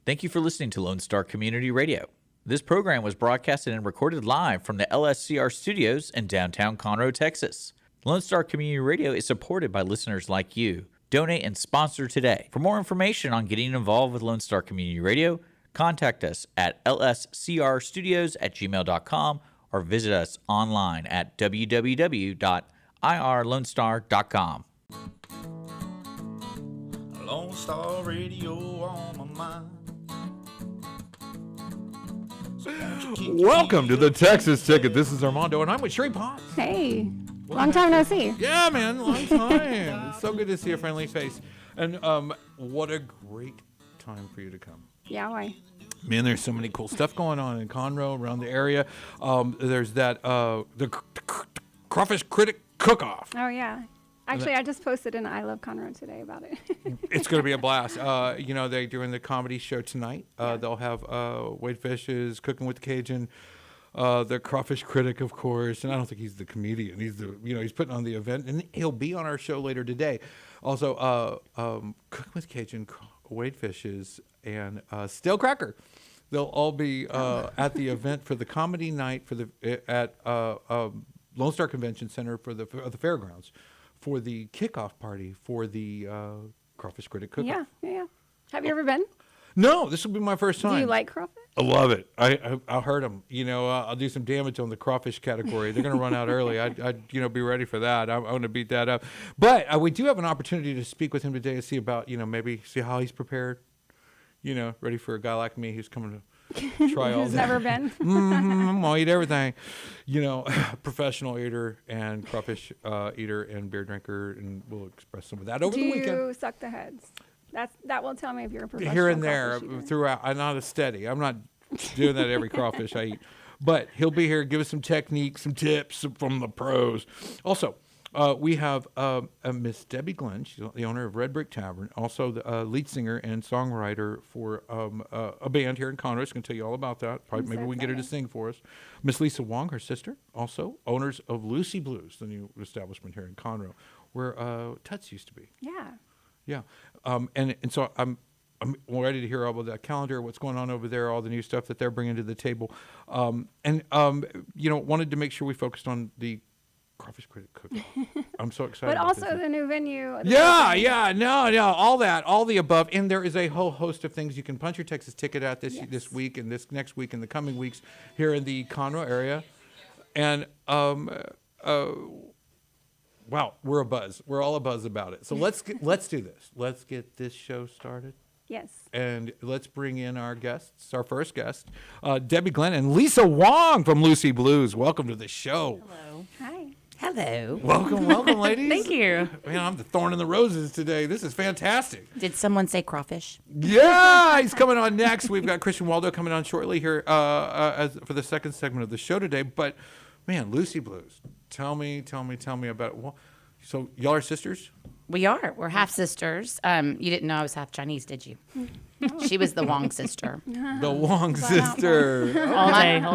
Thank you for listening to Lone Star Community Radio. This program was broadcasted and recorded live from the LSCR studios in downtown Conroe, Texas. Lone Star Community Radio is supported by listeners like you. Donate and sponsor today. For more information on getting involved with Lone Star Community Radio, contact us at lscrstudios@gmail.com or visit us online at www.irlonestar.com. Lone Star Radio on my mind. Welcome to the Texas Ticket. This is Armando, and I'm with Shurrie Potts. Hey, long time no see. Yeah, man, long time. It's so good to see a friendly face. And what a great time for you to come. Yeah, why? Man, there's so many cool stuff going on in Conroe, around the area. There's that, the Crawfist Critic Cook Off. Oh, yeah. Actually, I just posted an I Love Conroe today about it. It's going to be a blast. They're doing the comedy show tonight. They'll have Wade Fish's Cooking with the Cajun, the Crawfist Critic, of course. And I don't think he's the comedian. He's he's putting on the event, and he'll be on our show later today. Also, Cooking with Cajun, Wade Fish's, and Stale Cracker. They'll all be at the event for the comedy night at Lone Star Convention Center for the Fairgrounds, for the kickoff party for the Crawfist Critic Cook Off. Yeah. Have you ever been? No, this will be my first time. Do you like crawfish? I love it. I'll hurt them. I'll do some damage on the crawfish category. They're going to run out early. I'd be ready for that. I want to beat that up. But we do have an opportunity to speak with him today to see about, maybe see how he's prepared. Ready for a guy like me who's coming to try all Who's that. never been. I'll eat everything. Professional eater and crawfish eater and beer drinker, and we'll express some of that over the weekend. Do you suck the heads? That will tell me if you're a professional. Here and there, crawfish eater. throughout. I'm not a steady. I'm not doing that every crawfish I eat. But he'll be here, give us some techniques, some tips from the pros. Also, we have Miss Debbie Glenn. She's the owner of Red Brick Tavern. Also, the lead singer and songwriter for a band here in Conroe. She's going to tell you all about that. Probably, maybe we can get her to sing for us. Miss Lisa Wong, her sister, also owners of Lucy Blues, the new establishment here in Conroe, where Tuts used to be. Yeah. Yeah, and so I'm ready to hear all about that calendar, what's going on over there, all the new stuff that they're bringing to the table, wanted to make sure we focused on the Crawfist Critic Cook. I'm so excited. But also the new venue. No, all that, all the above, and there is a whole host of things you can punch your Texas ticket at this week and this next week and the coming weeks here in the Conroe area, and wow, we're abuzz. We're all abuzz about it. So let's do this. Let's get this show started. Yes. And let's bring in our guests, our first guest, Debbie Glenn and Lisa Wong from Lucy Blues. Welcome to the show. Hello. Hi. Hello. Welcome, ladies. Thank you. Man, I'm the thorn in the roses today. This is fantastic. Did someone say crawfish? Yeah, he's coming on next. We've got Christian Waldo coming on shortly here for the second segment of the show today. But, man, Lucy Blues. Tell me about it. Well, so y'all are sisters? We are. We're half sisters. You didn't know I was half Chinese, did you? She was the Wong sister. The Wong sister.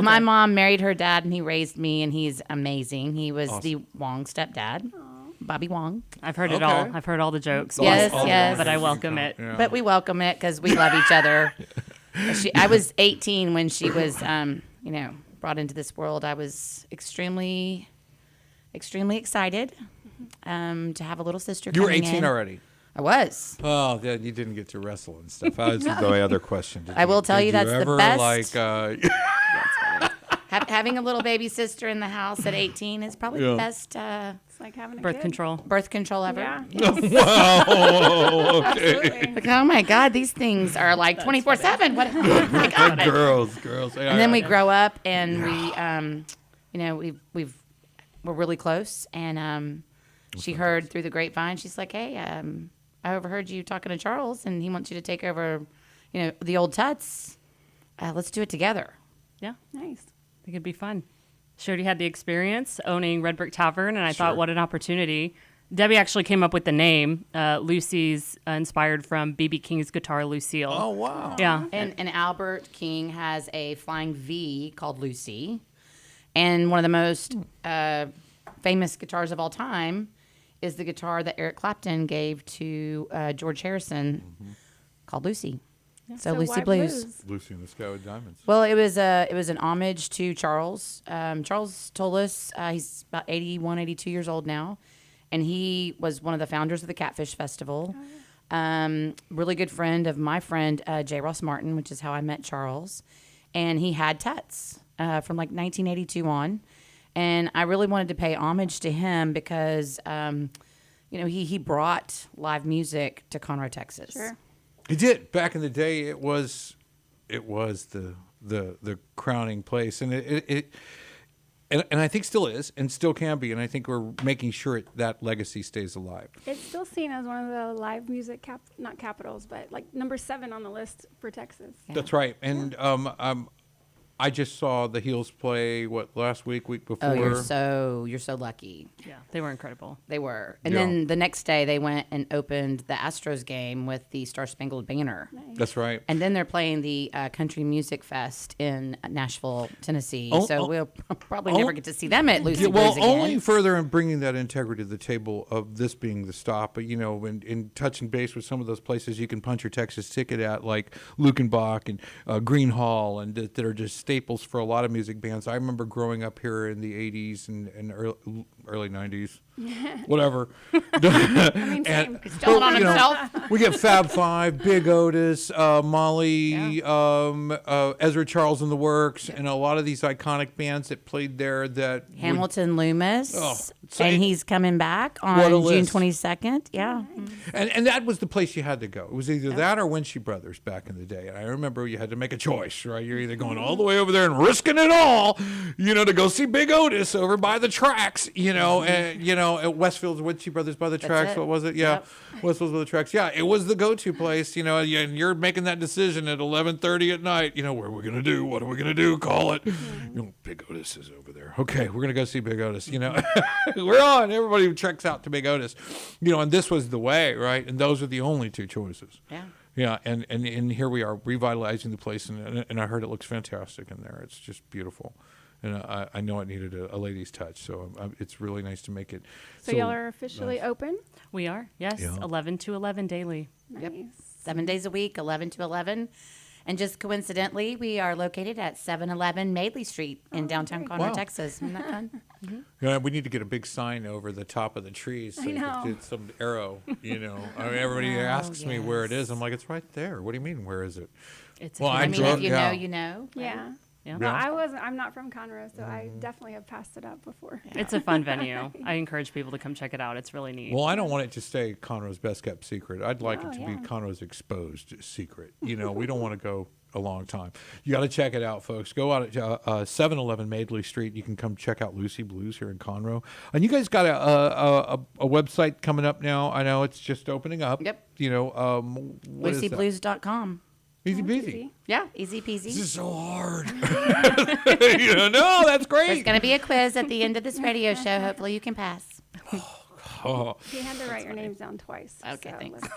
My mom married her dad, and he raised me, and he's amazing. He was the Wong stepdad, Bobby Wong. I've heard it all. I've heard all the jokes. Yes. But I welcome it. Yeah. But we welcome it because we love each other. I was 18 when she was, brought into this world. I was extremely excited to have a little sister. You were coming 18 in. already. I was. Oh, yeah, you didn't get to wrestle and stuff. That's the other question. I will tell you that's the best. Like, having a little baby sister in the house at 18 is probably the best It's like having a Birth kid. control. birth control ever. Yeah. wow. Okay. Absolutely. Like, oh my God, these things are like 24/7. What? Oh my God. Girls. And then we grow up, and we're really close. And she heard through the grapevine. She's like, "Hey, I overheard you talking to Charles, and he wants you to take over, the old Tuts. Let's do it together." Yeah. Nice. I think it'd be fun. Shurrie had the experience owning Red Brick Tavern, and I thought, what an opportunity. Debbie actually came up with the name. Lucy's inspired from B.B. King's guitar, Lucille. Oh, wow. Yeah. And Albert King has a flying V called Lucy. And one of the most famous guitars of all time is the guitar that Eric Clapton gave to George Harrison called Lucy. So Lucy why Blues. Lucy in the Sky with Diamonds. Well, it was an homage to Charles. Charles told us he's about 81, 82 years old now, and he was one of the founders of the Catfish Festival. Really good friend of my friend J. Ross Martin, which is how I met Charles, and he had Tuts from like 1982 on, and I really wanted to pay homage to him because he brought live music to Conroe, Texas. Sure. He did. Back in the day, it was the crowning place, and and I think still is, and still can be, and I think we're making sure that legacy stays alive. It's still seen as one of the live music not capitals, but like number 7 on the list for Texas. That's right, and I just saw the Heels play last week before. Oh, you're so lucky. Yeah, they were incredible. They were. And Yeah. then the next day they went and opened the Astros game with the Star Spangled Banner. Nice. That's right. And then they're playing the Country Music Fest in Nashville, Tennessee. We'll probably never get to see them at Lucy Blues again. Only further in bringing that integrity to the table of this being the stop. But, in touching base with some of those places you can punch your Texas ticket at, like Lukenbach and Green Hall, and that are just staples for a lot of music bands. I remember growing up here in the 80s and early 90s. Whatever. Same. Still on himself. We get Fab Five, Big Otis, Molly, Ezra Charles and the Works, and a lot of these iconic bands that played there. That Hamilton Loomis. so And it- he's coming back What a on June list. 22nd. Yeah. and that was the place you had to go. It was either that or Winchie Brothers back in the day. And I remember you had to make a choice, right? You're either going all the way over there and risking it all, to go see Big Otis over by the tracks, at Westfield's Winchie Brothers by the tracks. it. What was it? Yeah, Yep. Westfield's by the tracks. Yeah, it was the go-to place, and you're making that decision at 11:30 at night. What are we gonna do? What are we gonna do? Call it. Big Otis is over there. Okay, we're gonna go see Big Otis. We're on. Everybody checks out to Big Otis. And this was the way, right? And those are the only two choices. Yeah. Yeah, and here we are revitalizing the place, and I heard it looks fantastic in there. It's just beautiful, and I know it needed a lady's touch, so it's really nice to make it. So y'all are officially open? We are, yes, Yeah. 11 to 11 daily. Yep. Nice. 7 days a week, 11 to 11. And just coincidentally, we are located at 711 Madeley Street in downtown Conroe, Wow. Texas. Isn't that fun? Yeah, we need to get a big sign over the top of the trees so I you know. can do some arrow. Everybody asks me where it yes. is. I'm like, it's right there. What do you mean? Where is it? It's Well, I mean, drove- if you yeah. know, you know. Yeah. Yeah. No, I'm not from Conroe, so I definitely have passed it up before. It's a fun venue. I encourage people to come check it out. It's really neat. Well, I don't want it to stay Conroe's best kept secret. I'd like it to be yeah. Conroe's exposed secret. We don't want to go a long time. You got to check it out, folks. Go out at 711 Madeley Street. You can come check out Lucy Blues here in Conroe. And you guys got a website coming up now. I know it's just opening up. Yep. What is that? LucyBlues.com. Easy peasy. Easy. Yeah, easy peasy. This is so hard. No, that's There's great. going to be a quiz at the end of this radio show. Hopefully you can pass. Oh, You had to write your names down twice. Okay, so thanks.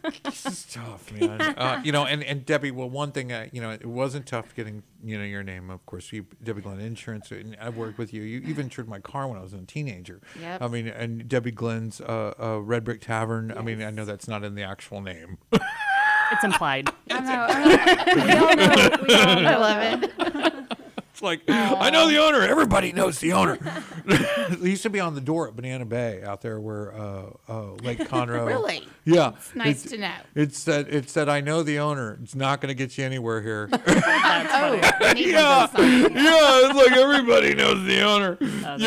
let's- this is tough, man. And Debbie, well, one thing, it wasn't tough getting, your name, of course. Debbie Glenn Insurance, and I've worked with you. You even insured my car when I was a teenager. Yep. I mean, and Debbie Glenn's Red Brick Tavern. I mean, I know that's not in the actual name. It's implied. I know. We all know. I love it. It's like, I know the owner. Everybody knows the owner. He used to be on the door at Banana Bay out there where Lake Conroe. Really? Yeah. It's nice to know. It said, I know the owner. It's not going to get you anywhere here. Oh, we need Yeah, one of those signs. yeah, it's like everybody knows the owner. that's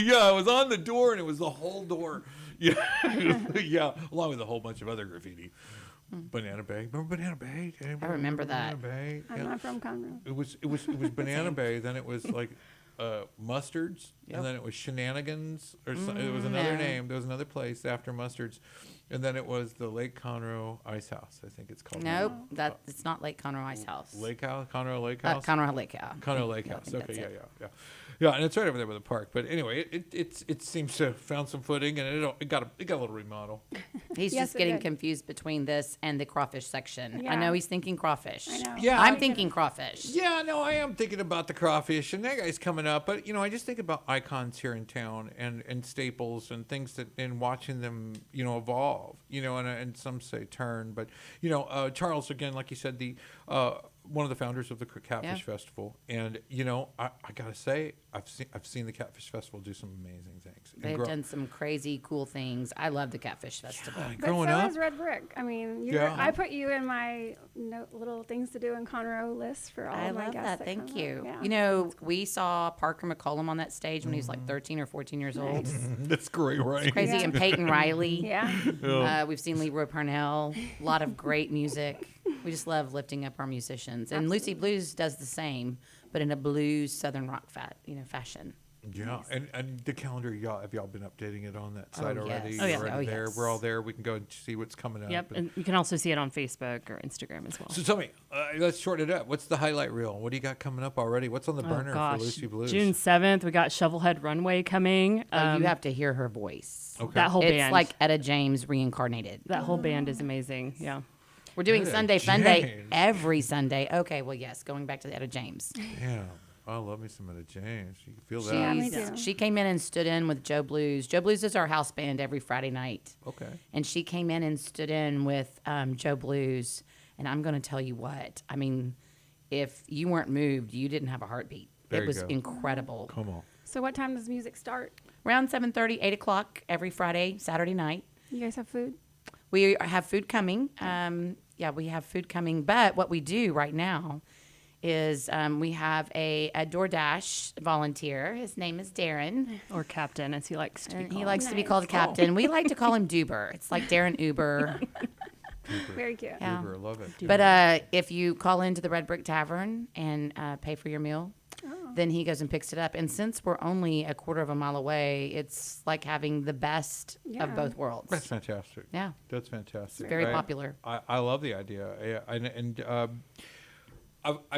Yeah, it was on the door, and it was the whole door. Yeah, yeah, along with a whole bunch of other graffiti. Banana Bay, remember Banana Bay? Anybody remember that. Banana Bay? I'm Yeah. not from Conroe. It was Banana Bay. Then it was like Mustards, and then it was Shenanigans, or it was another no. name. There was another place after Mustards, and then it was the Lake Conroe Ice House. I think it's called. Nope, it's not Lake Conroe Ice House. Lake House, Conroe Lake House. Conroe Lake House. Conroe Lake I House. think Okay, that's yeah, it. yeah, Yeah, and it's right over there by the park. But anyway, it seems to have found some footing, and it got a little remodel. He's Yes, just it getting did. confused between this and the crawfish section. I Yeah. know he's thinking crawfish. I know. Yeah, I'm I- thinking crawfish. Yeah, no, I am thinking about the crawfish, and that guy's coming up. But I just think about icons here in town and staples and things that, and watching them, evolve. And some say turn, but Charles, again, like you said, the one of the founders of the Catfish Festival, and I gotta say, I've seen the Catfish Festival do some amazing things. And They've done some crazy cool things. I love the Catfish Festival. Yeah, But growing so up, is Red Brick. I mean, Yeah. I put you in my little things to do in Conroe list for all I of my love guests. that. Thank come you. up. Yeah. We saw Parker McCollum on that stage when he was like 13 or 14 years old. that's great, right? Crazy. Yeah. And Peyton Riley. Yeah. We've seen Leroy Parnell. A lot of great music. We just love lifting up our musicians. And Lucy Blues does the same, but in a blues Southern rock fashion. Yeah, and the calendar, have y'all been updating it on that site yes. already? Oh, yeah. We're Oh, there. yes. We're all there. We can go and see what's coming up. Yep, and you can also see it on Facebook or Instagram as well. So tell me, let's shorten it up. What's the highlight reel? What do you got coming up already? What's on the burner for Lucy Blues? June 7th, we got Shovelhead Runway coming. You have to hear her voice. Okay. That whole It's band. like Etta James reincarnated. That whole band is amazing. Yeah. We're doing Etta Sunday Fun Day James. every Sunday. Okay, well, yes, going back to the Etta James. Yeah, I love me some of the James. You can feel She's- that. Yeah, me too. She came in and stood in with Joe Blues. Joe Blues is our house band every Friday night. Okay. And she came in and stood in with Joe Blues. And I'm going to tell you what. I mean, if you weren't moved, you didn't have a heartbeat. There It you was go. incredible. Come on. So what time does music start? Around 7:30, 8 o'clock every Friday, Saturday night. You guys have food? We have food coming. We have food coming. But what we do right now is we have a DoorDash volunteer. His name is Darren. Or Captain, as he likes to be And called. he likes to be Nice. called Captain. We like to call him Duber. It's like Darren Uber. Very cute. Yeah. Uber, love it. But if you call into the Red Brick Tavern and pay for your meal, then he goes and picks it up. And since we're only a quarter of a mile away, it's like having the best Yeah. of both worlds. That's fantastic. Yeah. That's fantastic. Very popular. I love the idea. I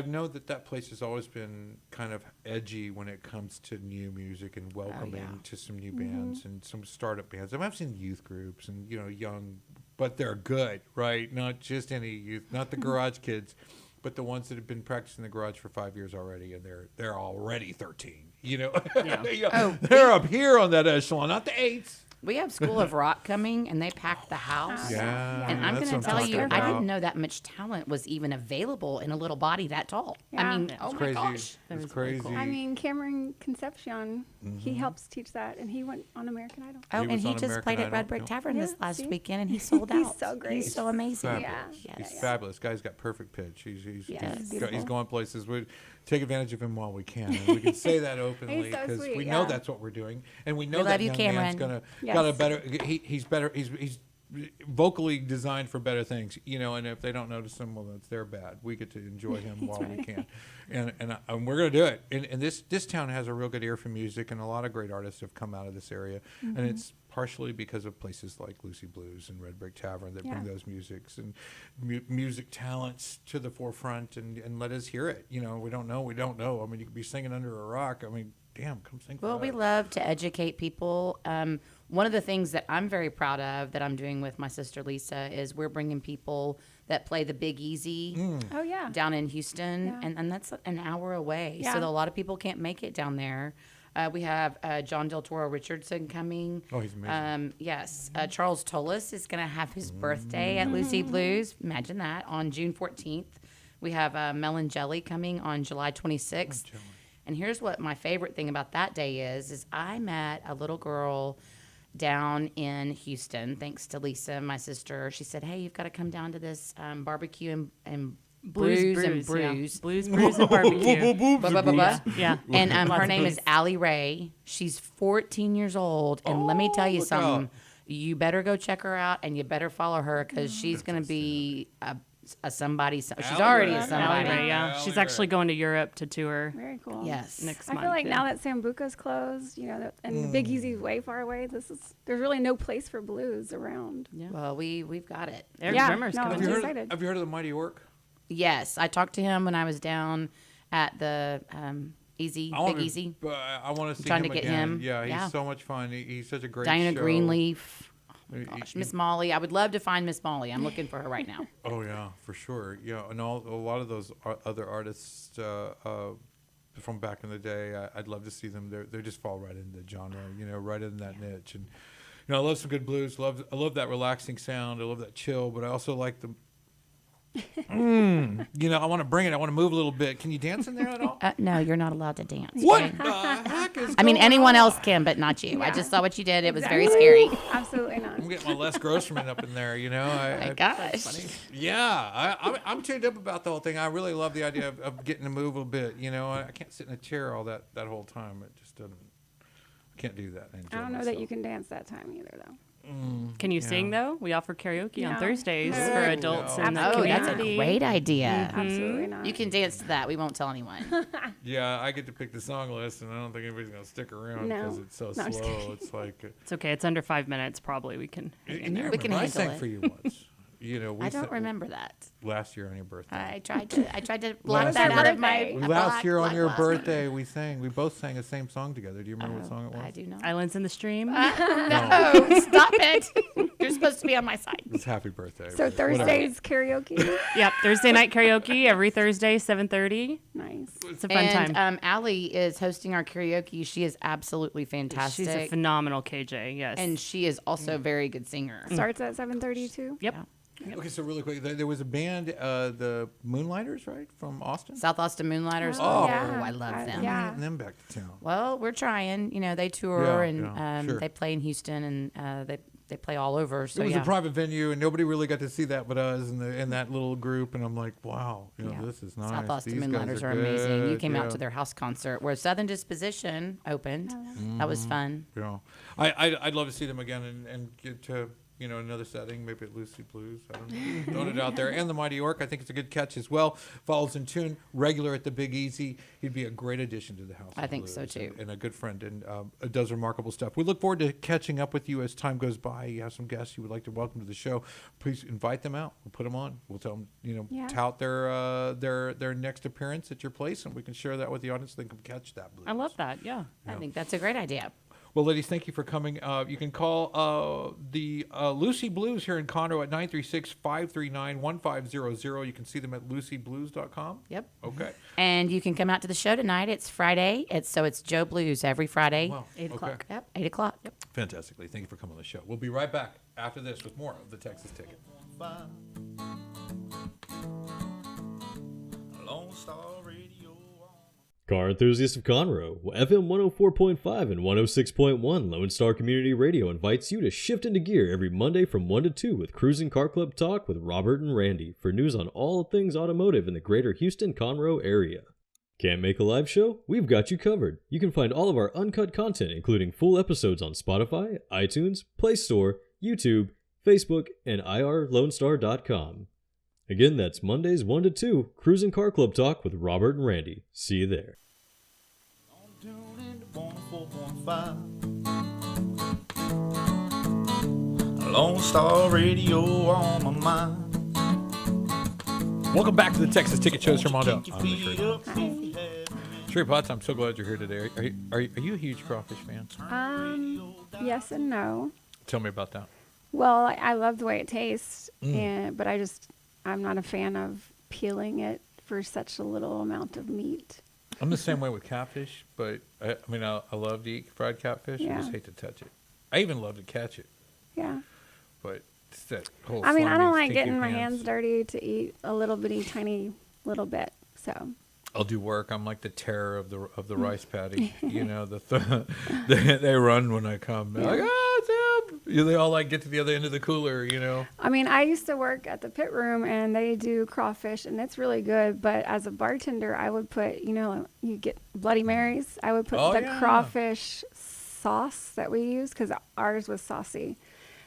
know that place has always been kind of edgy when it comes to new music and welcoming to some new bands and some startup bands. I've seen youth groups and young, but they're good, right? Not just any youth, not the garage kids, but the ones that have been practicing the garage for 5 years already, and they're already 13. Oh, They're up here on that echelon, not the 8s. We have School of Rock coming, and they packed the house. Yeah, And I'm that's going to what I'm tell you, talking I about. didn't know that much talent was even available in a little body that tall. I Yeah. mean, It's oh my Crazy. gosh. It's was really crazy. cool. I mean, Cameron Concepcion, he Mm-hmm. helps teach that, and he went on American Idol. Oh, He and was he on just American played at Idol, Red Brick yeah. Tavern Yeah, this last see? weekend, and he sold He's out. so great. He's so amazing. Fabulous. Yeah. He's Yes. fabulous. Guy's got perfect pitch. He's Yes. he's going places. We take advantage of him while we can. And we can say that openly He's so because sweet, we know yeah. that's what we're doing, and we know We that love you, young man's Cameron. got a Yes. better. He's better. He's vocally designed for better things, And if they don't notice him, well, that's their bad. We get to enjoy him while we can, and we're gonna do it. And this town has a real good ear for music, and a lot of great artists have come out of this area, and it's partially because of places like Lucy Blues and Red Brick Tavern that bring Yeah. those musics and music talents to the forefront and let us hear it. We don't know. I mean, you could be singing under a rock. I mean, damn, come sing for Well, we us. love to educate people. One of the things that I'm very proud of that I'm doing with my sister Lisa is we're bringing people that play the Big Easy Oh, yeah. down in Houston, Yeah. and that's an hour away. Yeah. So a lot of people can't make it down there. We have John Del Toro Richardson coming. Oh, he's amazing. Yes. Charles Tolis is going to have his birthday at Lucy Blues. Imagine that, on June 14th. We have Melon Jelly coming on July 26th. Jelly. And here's what my favorite thing about that day is I met a little girl down in Houston, thanks to Lisa, my sister. She said, hey, you've got to come down to this barbecue and Brews and Brews. Yeah. Blues, brews, and barbecue. Ba-ba-ba-ba. Yeah. And Lots her of name booze. is Allie Ray. She's 14 years old. And let me tell you look something. out. You better go check her out, and you better follow her because she's going to be a somebody. She's Allie already Ray. a Allie somebody. Ray, yeah. Allie She's Ray. actually going to Europe to tour Very cool. Yes. next I month. feel like yeah. now that Sambuca's closed, and the Big Easy's way far away, there's really no place for blues around. Well, we've got it. Eric Yeah, Brimmer's no, coming I'm Have you, too. heard, excited. have you heard of the Mighty Orc? Yes, I talked to him when I was down at the Easy, I Big Easy. I want to see trying him to get again. him. Yeah, he's Yeah. so much fun. He's such a great Diana show. Greenleaf. He- Gosh, he- Miss Molly. I would love to find Miss Molly. I'm looking for her right now. Oh yeah, for sure. Yeah, and a lot of those other artists from back in the day, I'd love to see them. They just fall right into the genre, right in that niche. And I love some good blues. I love that relaxing sound. I love that chill, but I also like the. I want to bring it. I want to move a little bit. Can you dance in there at all? No, you're not allowed to dance. What okay? the heck is? I mean, going anyone on? else can, but not you. I Yeah. just saw what you did. It was very scary. Absolutely not. I'm getting my Les Grossman up in there. My gosh. Yeah, I'm tuned up about the whole thing. I really love the idea of getting to move a bit. I can't sit in a chair all that whole time. It just doesn't. I can't do that. I don't know that you can dance that time either, though. Can you sing though? We offer karaoke on No. Thursdays No. for adults in the Oh, that's a community. great idea. Absolutely not. You can dance to that. We won't tell anyone. Yeah, I get to pick the song list, and I don't think anybody's gonna stick around No. because it's so No, I'm just slow. kidding. It's like It's okay. It's under 5 minutes. Probably we can. hang in there. We can I handle sang it. for you once. We I don't sang- remember that. last year on your birthday. I tried to block Last that year- out of my. Last year on your block. birthday, we both sang the same song together. Do you remember what song it was? I do not. Islands in the Stream. No, stop it. You're supposed to be on my side. It's happy birthday. So but whatever. Thursday's karaoke. Yep. Thursday night karaoke every Thursday, 7:30. Nice. It's a fun And time. Allie is hosting our karaoke. She is absolutely fantastic. She's a phenomenal KJ. Yes. and she is also a very good singer. Starts at 7:30 too. Yep. Yeah. Okay, so really quick, there was a band, the Moonlighters, right, from Austin. South Austin Moonlighters. Oh, Oh, yeah. I love them. Yeah. Getting them back to town. Well, we're trying. They tour Yeah, and yeah, sure. they play in Houston and they play all over. So It was yeah. a private venue, and nobody really got to see that but us in that little group. And I'm like, wow, Yeah. this is nice. South Austin These guys Moonlighters are amazing. You good, came yeah. out to their house concert where Southern Disposition opened. That was fun. Yeah, I'd love to see them again and get to another setting, maybe at Lucy Blues. I don't know. Throwing it out there. And the Mighty York, I think it's a good catch as well. Follows in tune, regular at the Big Easy. He'd be a great addition to the house. I of think so, Blues too. And a good friend, and does remarkable stuff. We look forward to catching up with you as time goes by. You have some guests you would like to welcome to the show. Please invite them out. We'll put them on. We'll tell them, Yeah. tout their next appearance at your place, and we can share that with the audience. They can catch that blues. I love that. Yeah. I think that's a great idea. Well, ladies, thank you for coming. You can call the Lucy Blues here in Conroe at 936-539-1500. You can see them at lucyblues.com. Yep. Okay. And you can come out to the show tonight. It's Friday. It's Joe Blues every Friday. Wow. 8 o'clock. Yep, 8 o'clock. Yep. Fantastically. Thank you for coming on the show. We'll be right back after this with more of the Texas Ticket. Lone Star Radio. Car enthusiasts of Conroe, FM 104.5 and 106.1 Lone Star Community Radio invites you to shift into gear every Monday from 1 to 2 with Cruising Car Club Talk with Robert and Randy for news on all things automotive in the greater Houston-Conroe area. Can't make a live show? We've got you covered. You can find all of our uncut content, including full episodes on Spotify, iTunes, Play Store, YouTube, Facebook, and irlonestar.com. Again, that's Mondays 1 to 2, Cruising Car Club Talk with Robert and Randy. See you there. Tune in to 104.5. Lone Star Radio on my mind. Welcome back to the Texas Ticket Show. Armando. Keep I'm your feet Shurrie. up if you have Shurrie Potts, I'm so glad you're here today. Are you a huge crawfish fan? Yes and no. Tell me about that. Well, I love the way it tastes, but I'm not a fan of peeling it for such a little amount of meat. I'm the same way with catfish, but I love to eat fried catfish. I Yeah. just hate to touch it. I even love to catch it, Yeah. but it's that whole. I mean, I don't slimy, like stinky getting my hands dirty to eat a little bitty, tiny little bit. So I'll do work. I'm like the terror of the rice paddy. They run when I come. They're like, oh, Tim. They all like get to the other end of the cooler. I mean, I used to work at the pit room and they do crawfish and it's really good. But as a bartender, I would put, you get Bloody Marys. I would put Oh, the yeah. crawfish sauce that we use because ours was saucy.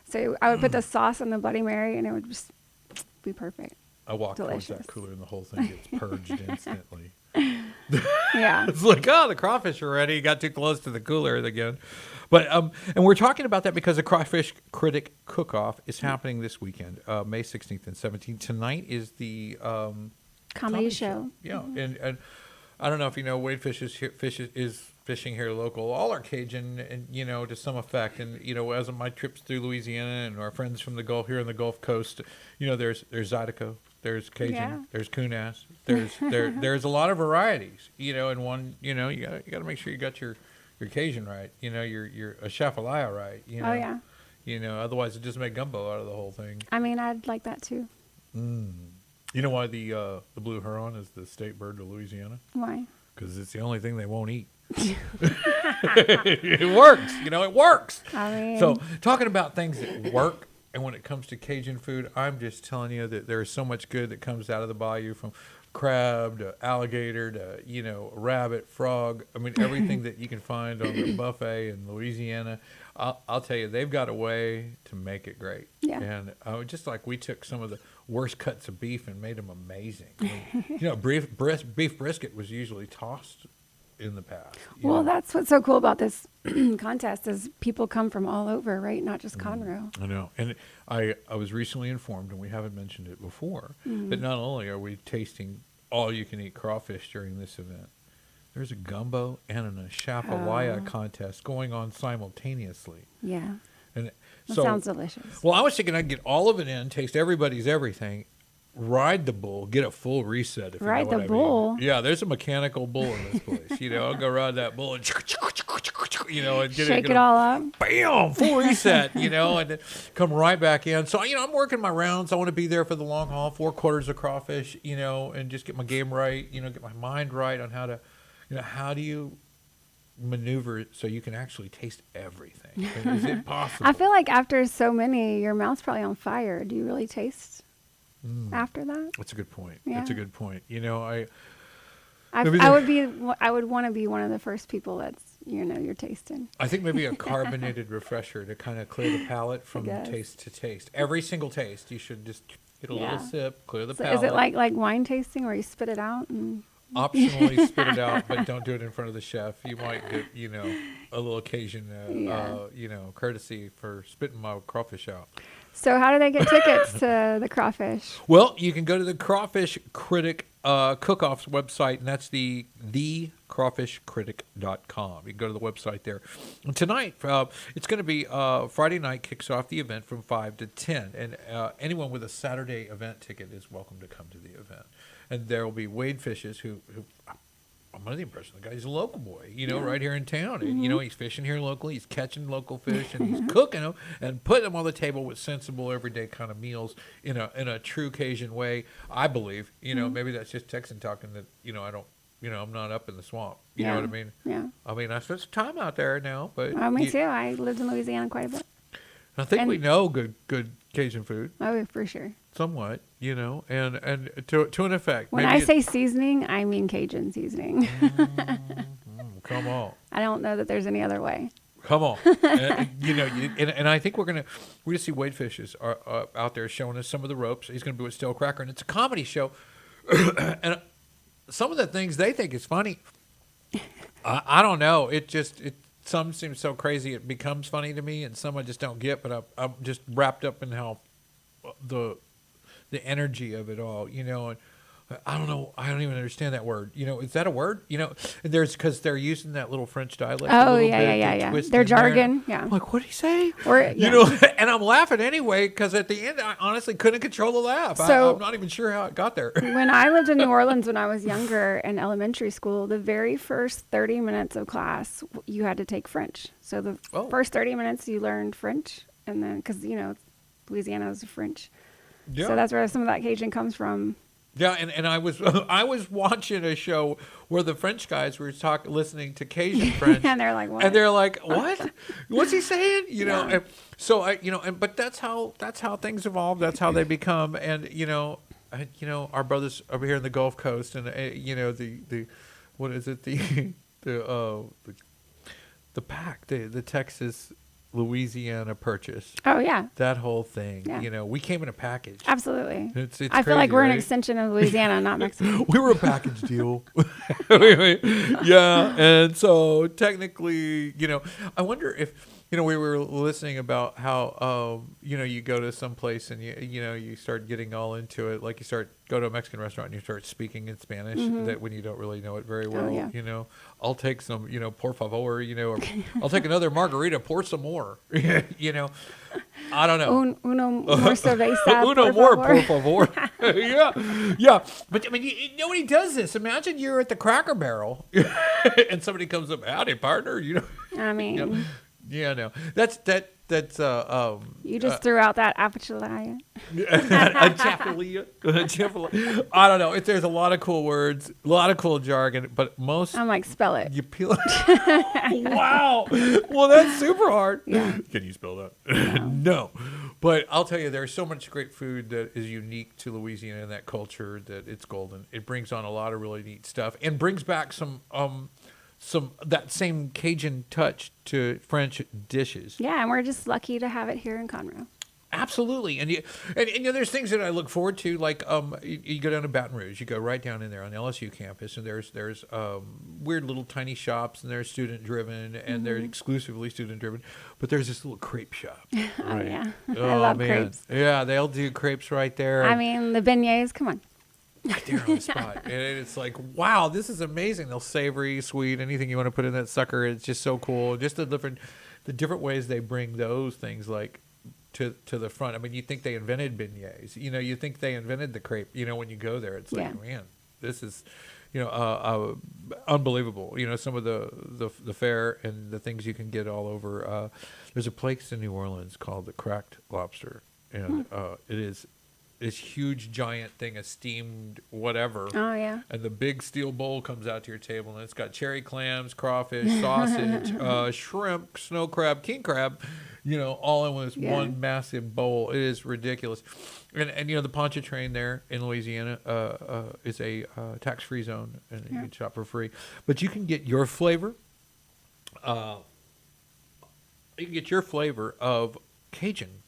So I would put the sauce on the Bloody Mary and it would just be perfect. I walk towards that Delicious. cooler and the whole thing gets purged instantly. Yeah. It's like, oh, the crawfish are ready. You got too close to the cooler again. But and we're talking about that because the Crawfist Critic Cook Off is happening this weekend, May 16th and 17th. Tonight is the Comedy show. Yeah, and I don't know if you know, Wade Fish is fishing here local. All are Cajun, and to some effect. And as of my trips through Louisiana and our friends from the Gulf here on the Gulf Coast, there's Zydeco, there's Cajun, there's Kunas, there's a lot of varieties. And one, you got to make sure you got your Cajun right. Your a Chafalaya right. Oh yeah. Otherwise it just make gumbo out of the whole thing. I mean, I'd like that too. You know why the blue heron is the state bird of Louisiana? Why? Because it's the only thing they won't eat. It works. It works. I mean, So talking about things that work, and when it comes to Cajun food, I'm just telling you that there is so much good that comes out of the bayou, from crab to alligator to rabbit, frog. I mean, everything that you can find on the buffet in Louisiana. I'll tell you, they've got a way to make it great. Yeah. And just like we took some of the worst cuts of beef and made them amazing. I mean, beef brisket was usually tossed in the past. Well, that's what's so cool about this contest is people come from all over, right? Not just Conroe. I know. And I was recently informed, and we haven't mentioned it before, that not only are we tasting all-you-can-eat crawfish during this event, there's a gumbo and a Chafalaya contest going on simultaneously. Yeah. And That so, sounds delicious. well, I was thinking I'd get all of it in, taste everybody's everything, ride the bull, get a full reset. If Ride you know the what I bull? mean. Yeah, there's a mechanical bull in this place. I'll go ride that bull and and Shake it all up. Bam, full reset. And then come right back in. So I'm working my rounds. I want to be there for the long haul, 4 quarters of crawfish. And just get my game right. Get my mind right on how to, how do you maneuver it so you can actually taste everything? Is it possible? I feel like after so many, your mouth's probably on fire. Do you really taste after that? That's a good point. Yeah. That's a good point. I Maybe would want to be one of the first people that's you're tasting. I think maybe a carbonated refresher to kind of clear the palate from guess. taste to taste. Every single taste, you should just get a little Yeah. sip, clear the So palate. is it like wine tasting where you spit it out? And Optionally spit it out, but don't do it in front of the chef. You might get, a little occasion, courtesy for spitting my crawfish out. so how do they get tickets to the crawfish? Well, you can go to the Crawfish Critic Cook Off's website, and that's the crawfishcritic.com. You can go to the website there. And tonight, it's going to be Friday night, kicks off the event from 5 to 10. And anyone with a Saturday event ticket is welcome to come to the event. And there will be Wade Fishes, who I'm under the impression the guy's a local boy, right here in town. And, he's fishing here locally. He's catching local fish, and he's cooking them and putting them on the table with sensible, everyday kind of meals in a true Cajun way, I believe. Maybe that's just Texan talking that, I don't, I'm not up in the swamp. You know what I mean? Yeah. I mean, I spent some time out there now, but Me too. I lived in Louisiana quite a bit. I think And- we know good Cajun food. Oh, for sure. Somewhat, and to an effect. When Maybe I say seasoning, I mean Cajun seasoning. come on. I don't know that there's any other way. Come on, and I think we're gonna see Wade Fishes are out there showing us some of the ropes. He's gonna be with Still Cracker, and it's a comedy show. And some of the things they think is funny, I don't know. Some seems so crazy it becomes funny to me, and some I just don't get. But I'm just wrapped up in how the energy of it all, and I don't know. I don't even understand that word. Is that a word? There's because they're using that little French dialect. Oh, a little yeah, bit, yeah, they yeah. twist Their in there. jargon, yeah. I'm like, what did he say? Or, And I'm laughing anyway because at the end, I honestly couldn't control the laugh. So- I'm not even sure how it got there. When I lived in New Orleans when I was younger in elementary school, the very first 30 minutes of class, you had to take French. So the first 30 minutes you learned French, and then, because, Louisiana is French. Yeah. So that's where some of that Cajun comes from. Yeah, and I was watching a show where the French guys were listening to Cajun French, And they're like, what? And they're like, what? What's he saying? Yeah. And so but that's how things evolve. That's how they become. And our brothers over here in the Gulf Coast, and the what is it the pack the Texas Louisiana Purchase. Oh, yeah. That whole thing. Yeah. We came in a package. Absolutely. It's I feel like crazy, we're an right? extension of Louisiana, not Mexico. We were a package deal. Yeah, and so technically, I wonder if we were listening about how, you go to some place and you start getting all into it. Like you go to a Mexican restaurant and you start speaking in Spanish that when you don't really know it very well, yeah. I'll take some, por favor, or I'll take another margarita, pour some more, I don't know. Uno more cerveza, Uno por more, favor. por favor. yeah. But I mean, nobody does this. Imagine you're at the Cracker Barrel and somebody comes up, howdy, partner. I mean, yeah, no, that's you just threw out that apachilaya. I don't know. There's a lot of cool words, a lot of cool jargon, but most I'm like, spell it. you peel it. Wow. Well, that's super hard. Yeah. Can you spell that? No. But I'll tell you, there's so much great food that is unique to Louisiana and that culture that it's golden. It brings on a lot of really neat stuff and brings back some that same Cajun touch to French dishes. Yeah, and we're just lucky to have it here in Conroe. Absolutely, and there's things that I look forward to, like you go down to Baton Rouge, you go right down in there on the LSU campus, and there's weird little tiny shops, and they're student driven, and they're exclusively student driven, but there's this little crepe shop. Right? Oh yeah, Oh, I love man. crepes. Yeah, they'll do crepes right there. I mean, the beignets. Come on. Right there on the spot. And it's like, wow, this is amazing. They'll savory, sweet, anything you want to put in that sucker. It's just so cool. Just the different ways they bring those things like to the front. I mean, you think they invented beignets. You think they invented the crepe. When you go there, it's like, man, this is, unbelievable. Some of the fare and the things you can get all over. There's a place in New Orleans called the Cracked Lobster, and it is this huge giant thing of steamed whatever. Oh yeah. And the big steel bowl comes out to your table, and it's got cherry clams, crawfish, sausage, shrimp, snow crab, king crab, all in this one massive bowl. It is ridiculous. And the Pontchartrain there in Louisiana is a tax-free zone, and you can shop for free. But you can get your flavor. You can get your flavor of Cajun,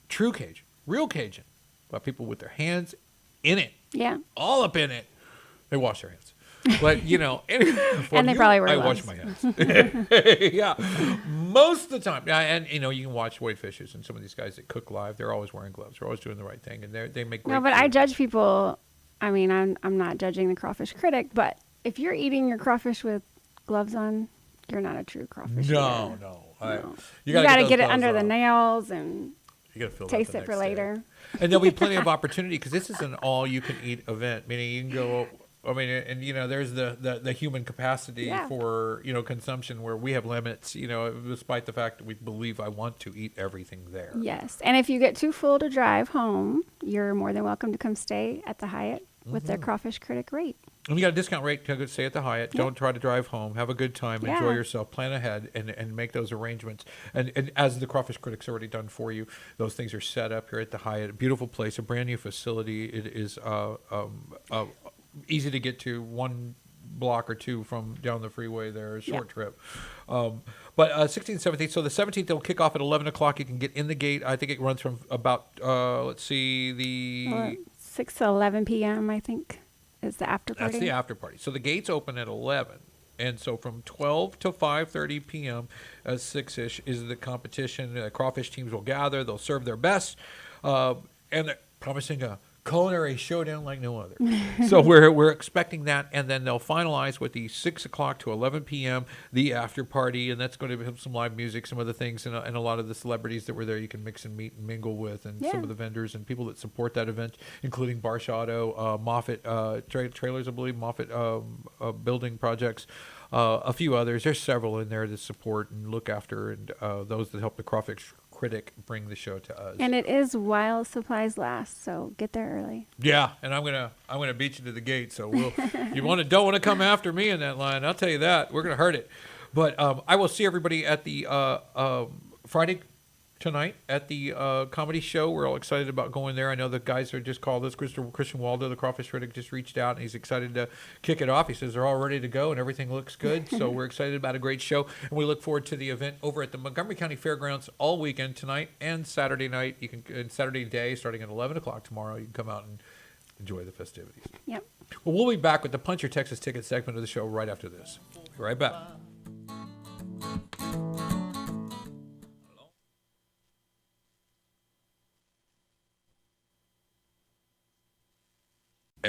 true Cajun, real Cajun. By people with their hands in it. Yeah. All up in it. They wash their hands. But, and they probably wear I gloves. wash my hands. Yeah. Most of the time. Yeah, and, you can watch Wade Fishes and some of these guys that cook live. They're always wearing gloves. They're always doing the right thing. And they make great No, but food. I judge people. I mean, I'm not judging the crawfish critic, but if you're eating your crawfish with gloves on, you're not a true crawfish eater. No. You got to those get it gloves under the off. nails and You got to feel taste it for later. And there'll be plenty of opportunity because this is an all-you-can-eat event. Meaning you can go. I mean, and there's the human capacity for consumption where we have limits. Despite the fact that we believe I want to eat everything there. Yes, and if you get too full to drive home, you're more than welcome to come stay at the Hyatt with their crawfish critic rate. And you got a discount rate to go stay at the Hyatt. Don't try to drive home. Have a good time. Yeah. Enjoy yourself. Plan ahead and make those arrangements. And as the Crawfish Critic's already done for you, those things are set up here at the Hyatt. A beautiful place, a brand new facility. It is easy to get to, 1 block or 2 from down the freeway there, a short trip. But 16th, 17th. So the 17th, they'll kick off at 11 o'clock. You can get in the gate. I think it runs from about, 6 to 11 p.m., I think, is the after party. That's the after party. So the gates open at 11. And so from 12 to 5:30 p.m. at 6-ish is the competition. Crawfish teams will gather. They'll serve their best. And they're promising a culinary showdown like no other. So we're expecting that, and then they'll finalize with the 6 o'clock to 11 p.m. the after party, and that's going to have some live music, some other things, and a lot of the celebrities that were there you can mix and meet and mingle with, and some of the vendors and people that support that event, including Barsh Auto, Moffett Trailers, I believe, Moffett Building Projects, a few others. There's several in there to support and look after, and those that help the Crawfish Critic bring the show to us. And it is while supplies last, so get there early. Yeah, and I'm gonna beat you to the gate. So don't want to come after me in that line. I'll tell you that we're gonna hurt it. But I will see everybody at the Friday tonight at the comedy show. We're all excited about going there. I know the guys are just called us. Christian Waldo, the Crawfish Critic, just reached out, and he's excited to kick it off. He says they're all ready to go, and everything looks good. So we're excited about a great show, and we look forward to the event over at the Montgomery County Fairgrounds all weekend, tonight and Saturday night. And Saturday day, starting at 11 o'clock tomorrow, you can come out and enjoy the festivities. Yep. Well, we'll be back with the Punch Your Texas Ticket segment of the show right after this. Be right back.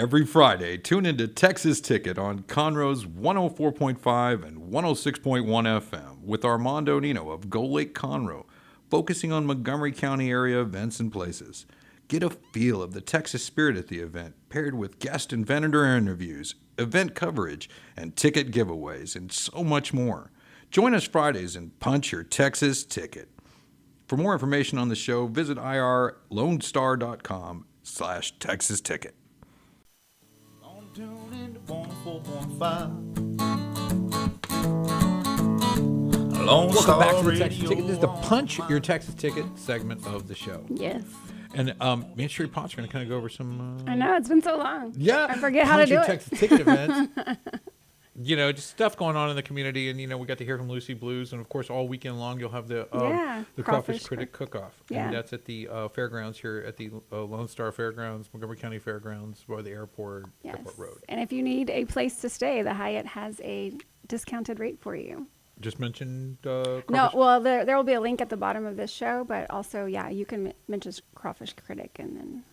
Every Friday, tune into Texas Ticket on Conroe's 104.5 and 106.1 FM with Armando and Nino of Gold Lake Conroe, focusing on Montgomery County area events and places. Get a feel of the Texas spirit at the event, paired with guest and vendor interviews, event coverage, and ticket giveaways, and so much more. Join us Fridays and punch your Texas ticket. For more information on the show, visit irlonestar.com/Texas Ticket. Tune in to 104.5. Welcome back to the Texas Ticket. This is the Punch Your Texas Ticket segment of the show. Yes. And me and Shurrie Potts are going to kind of go over some... I know, it's been so long. Yeah. I forget how to do Your it. Texas Ticket events. Just stuff going on in the community. And, we got to hear from Lucy Blues. And, of course, all weekend long, you'll have the Crawfist Critic Cook Off. Yeah. And that's at the fairgrounds here at the Lone Star Fairgrounds, Montgomery County Fairgrounds, by the airport, Yes. Airport Road. And if you need a place to stay, the Hyatt has a discounted rate for you. Just mentioned No, Crawfist. well, there will be a link at the bottom of this show, but also, you can mention Crawfish Critic and then...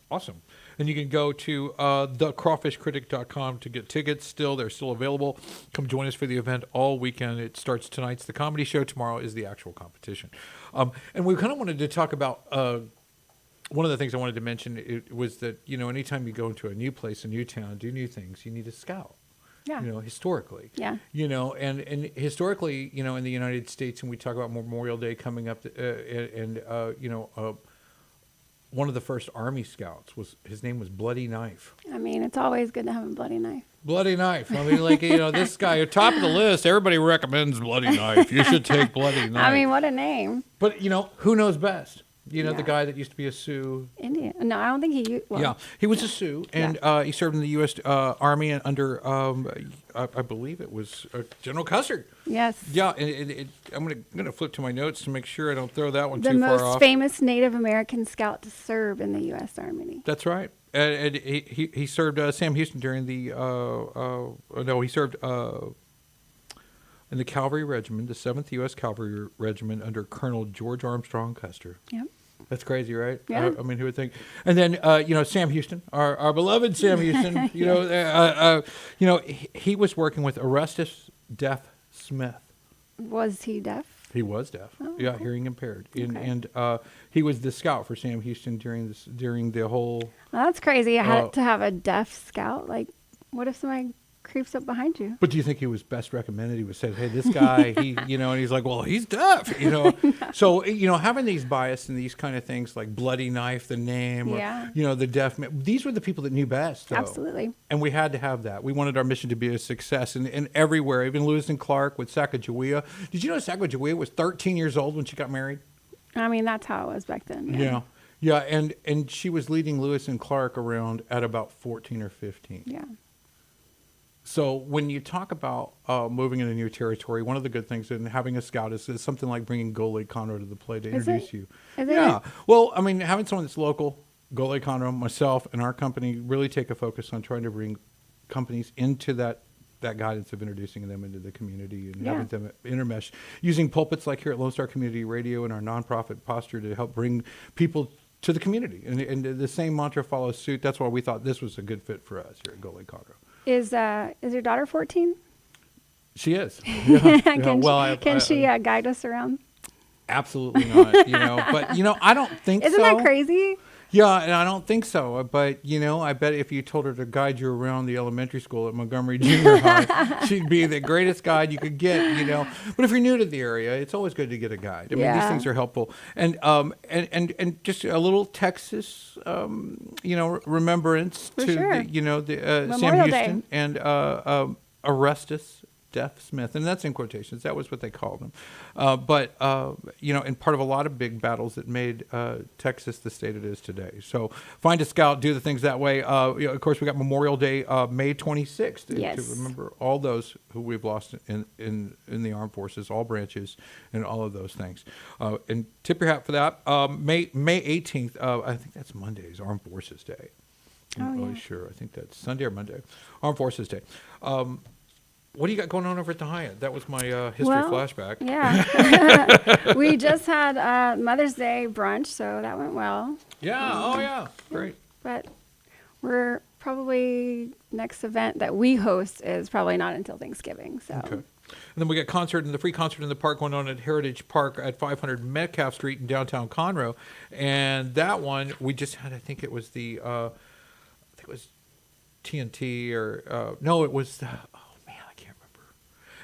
Awesome. And you can go to thecrawfishcritic.com to get tickets. They're still available. Come join us for the event all weekend. It starts tonight's the comedy show. Tomorrow is the actual competition. And we kind of wanted to talk about one of the things I wanted to mention was that, anytime you go into a new place, a new town, do new things, you need a scout. Yeah. Historically. Yeah. And historically, in the United States, and we talk about Memorial Day coming up, one of the first Army scouts his name was Bloody Knife. I mean, it's always good to have a bloody knife. Bloody Knife. I mean, this guy, top of the list, everybody recommends Bloody Knife. You should take Bloody Knife. I mean, what a name. But, who knows best? The Yeah. guy that used to be a Sioux. Indian. No, I don't think he... Well, Yeah, he was a Sioux, and he served in the U.S. Army under, I believe it was General Custer. Yes. Yeah, and I'm gonna flip to my notes to make sure I don't throw that one The too far most off. famous Native American scout to serve in the U.S. Army. That's right. And he served Sam Houston during the he served in the Cavalry Regiment, the 7th U.S. Cavalry Regiment under Colonel George Armstrong Custer. Yep. That's crazy, right? Yeah. I mean, who would think? And then, Sam Houston, our beloved Sam Houston, he was working with Erastus Deaf Smith. Was he deaf? He was deaf. Oh, Yeah, cool. hearing impaired. Okay. And he was the scout for Sam Houston during the whole... Well, that's crazy. I had to have a deaf scout. Like, what if somebody creeps up behind you? But do you think he was best recommended? He was said, hey, this guy, and he's like, well, he's deaf, So, having these bias and these kind of things like Bloody Knife, the name, Yeah. or, the deaf man, these were the people that knew best, though. Absolutely. And we had to have that. We wanted our mission to be a success. And everywhere, even Lewis and Clark with Sacagawea. Did you know Sacagawea was 13 years old when she got married? I mean, that's how it was back then. Yeah, and she was leading Lewis and Clark around at about 14 or 15. Yeah. So when you talk about moving in a new territory, one of the good things in having a scout is something like bringing Gold Lake Conroe to the plate to Is introduce it? you. Is it? Yeah. Well, I mean, having someone that's local, Gold Lake Conroe, myself, and our company really take a focus on trying to bring companies into that guidance of introducing them into the community and having them intermesh, using pulpits like here at Lone Star Community Radio and our nonprofit posture to help bring people to the community. And the same mantra follows suit. That's why we thought this was a good fit for us here at Gold Lake Conroe. Is your daughter 14? She is. Yeah. Can she guide us around? Absolutely not. But I don't think so. Isn't that crazy? Yeah, and I don't think so. But I bet if you told her to guide you around the elementary school at Montgomery Junior High, she'd be the greatest guide you could get. But if you're new to the area, it's always good to get a guide. I mean, these things are helpful. And just a little Texas, remembrance For to sure. the Sam Memorial Day. Houston and Erastus Deaf Smith, and that's in quotations. That was what they called him. But and part of a lot of big battles that made Texas the state it is today. So find a scout, do the things that way. Of course, we got Memorial Day, May 26th, to remember all those who we've lost in the armed forces, all branches, and all of those things. And tip your hat for that. May 18th, I think that's Monday's Armed Forces Day. I'm not really sure. I think that's Sunday or Monday. Armed Forces Day. What do you got going on over at the Hyatt? That was my history flashback. Yeah. We just had Mother's Day brunch, so that went well. Yeah. Oh, yeah. Great. But we're probably next event that we host is probably not until Thanksgiving. So. Okay. And then we got the free concert in the park going on at Heritage Park at 500 Metcalf Street in downtown Conroe. And that one we just had, I think it was TNT or, no, it was, oh man, I can't remember.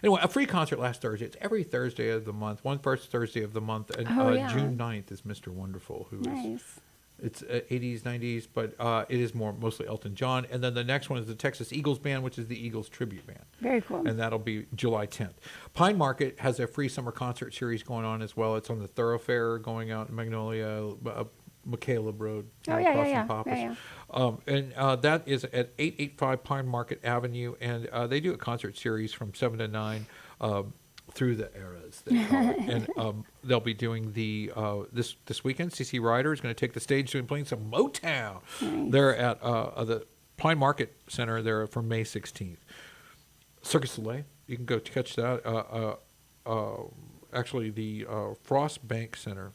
Anyway, a free concert last Thursday. It's every Thursday of the month, first Thursday of the month. And June 9th is Mr. Wonderful, who is... It's 80s, 90s, but it is mostly Elton John. And then the next one is the Texas Eagles Band, which is the Eagles Tribute Band. Very cool. And that'll be July 10th. Pine Market has a free summer concert series going on as well. It's on the Thoroughfare going out in Magnolia, McCaleb Road. Crossing Pappas. And that is at 885 Pine Market Avenue. And they do a concert series from 7 to 9. Through the eras, they call it. And they'll be doing the this weekend. CC Ryder is going to take the stage doing playing some Motown. Nice. They're at the Pine Market Center there for May 16th. Cirque du Soleil, you can go catch that. Actually, the Frost Bank Center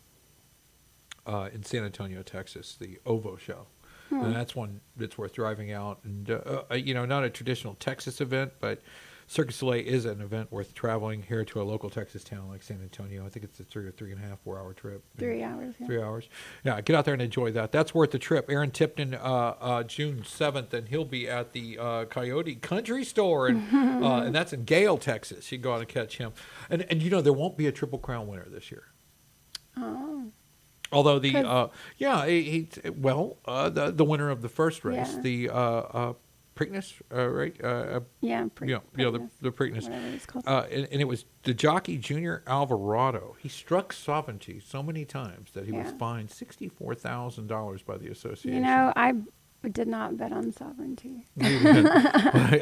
in San Antonio, Texas, the OVO show. And that's one that's worth driving out. And not a traditional Texas event, but Cirque du Soleil is an event worth traveling here to a local Texas town like San Antonio. I think it's a 3.5, 4 hour trip. 3 hours. Yeah. 3 hours. Yeah, get out there and enjoy that. That's worth the trip. Aaron Tipton, June 7th, and he'll be at the Coyote Country Store, and that's in Gale, Texas. You can go out and catch him. And there won't be a Triple Crown winner this year. Oh. Although the the winner of the first race, the Preakness, right? Preakness. The Preakness. Whatever it's called. And it was the jockey Junior Alvarado. He struck sovereignty so many times that he was fined $64,000 by the association. I did not bet on sovereignty.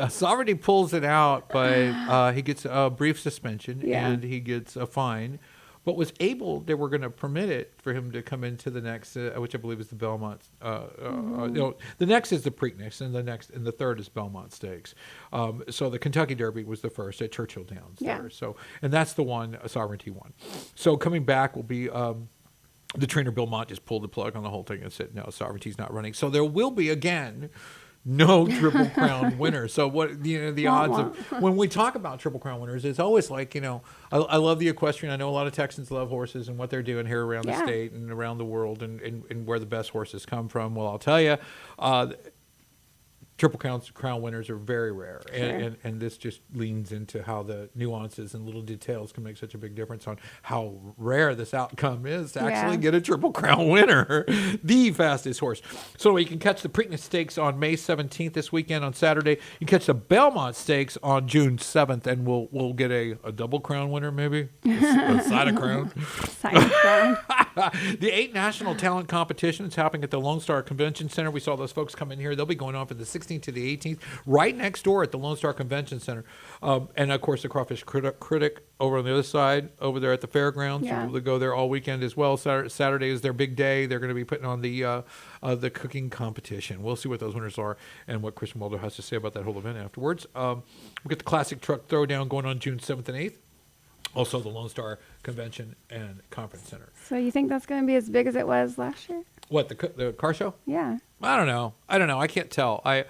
Sovereignty pulls it out, but he gets a brief suspension and he gets a fine. But they were going to permit it for him to come into the next, which I believe is the Belmont. The next is the Preakness, and the third is Belmont Stakes. So the Kentucky Derby was the first at Churchill Downs there. So, and that's the one, Sovereignty one. So coming back will be the trainer Bill Mott just pulled the plug on the whole thing and said, no, Sovereignty's not running. So there will be again no Triple Crown winner. So what the odds of when we talk about Triple Crown winners, it's always like I love the equestrian. I know a lot of Texans love horses and what they're doing here around the state and around the world and where the best horses come from. Well, I'll tell you, Triple Crown winners are very rare, and this just leans into how the nuances and little details can make such a big difference on how rare this outcome is to actually get a Triple Crown winner, the fastest horse. So you can catch the Preakness Stakes on May 17th this weekend on Saturday. You can catch the Belmont Stakes on June 7th, and we'll get a double crown winner maybe, a side of crown. The 8 National Talent Competition is happening at the Lone Star Convention Center. We saw those folks come in here. They'll be going on from the 16th to the 18th, right next door at the Lone Star Convention Center. And, of course, the Crawfist Critic over on the other side, over there at the fairgrounds. Yeah. They'll go there all weekend as well. Saturday is their big day. They're going to be putting on the cooking competition. We'll see what those winners are and what Christian Waldo has to say about that whole event afterwards. We'll get the Classic Truck Throwdown going on June 7th and 8th. Also, the Lone Star Convention and Conference Center. So you think that's going to be as big as it was last year? What, the car show? Yeah. I don't know. I can't tell. I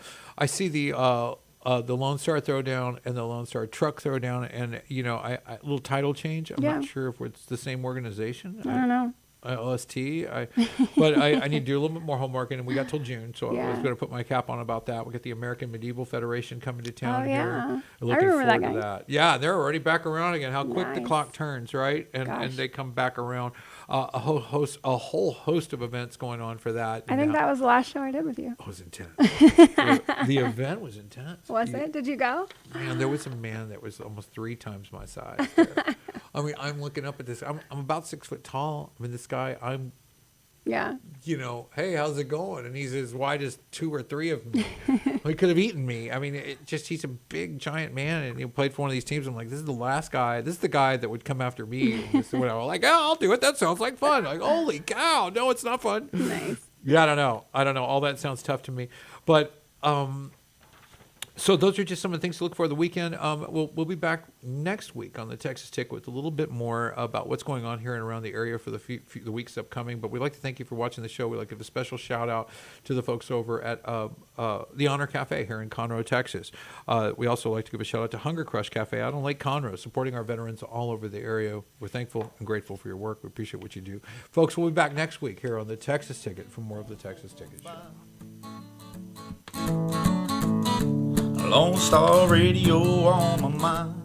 see the Lone Star Throwdown and the Lone Star Truck Throwdown, and a little title change. I'm not sure if it's the same organization. I don't know. LST. But I need to do a little bit more homework, and we got till June, so I was going to put my cap on about that. We got the American Medieval Federation coming to town here. Looking forward to that. Yeah, they're already back around again. How quick the clock turns, right? And they come back around. A whole host of events going on for that. I think that was the last show I did with you. It was intense. The event was intense. Was it? Did you go? Man, there was a man that was almost 3 times my size there. I mean, I'm looking up at this. I'm about 6 foot tall. I mean, this guy, hey, how's it going? And he's as wide as 2 or 3 of me. He could have eaten me. I mean, he's a big, giant man, and he played for one of these teams. I'm like, this is the last guy. This is the guy that would come after me. And so I'm like, I'll do it. That sounds like fun. Like, holy cow. No, it's not fun. Nice. Yeah, I don't know. All that sounds tough to me. But, So those are just some of the things to look for the weekend. We'll be back next week on the Texas Tick with a little bit more about what's going on here and around the area for the weeks upcoming. But we'd like to thank you for watching the show. We'd like to give a special shout out to the folks over at the Honor Cafe here in Conroe, Texas. We also like to give a shout out to Hunger Crush Cafe out on Lake Conroe, supporting our veterans all over the area. We're thankful and grateful for your work. We appreciate what you do. Folks, we'll be back next week here on the Texas Ticket for more of the Texas Ticket Show. Lone Star Radio on my mind.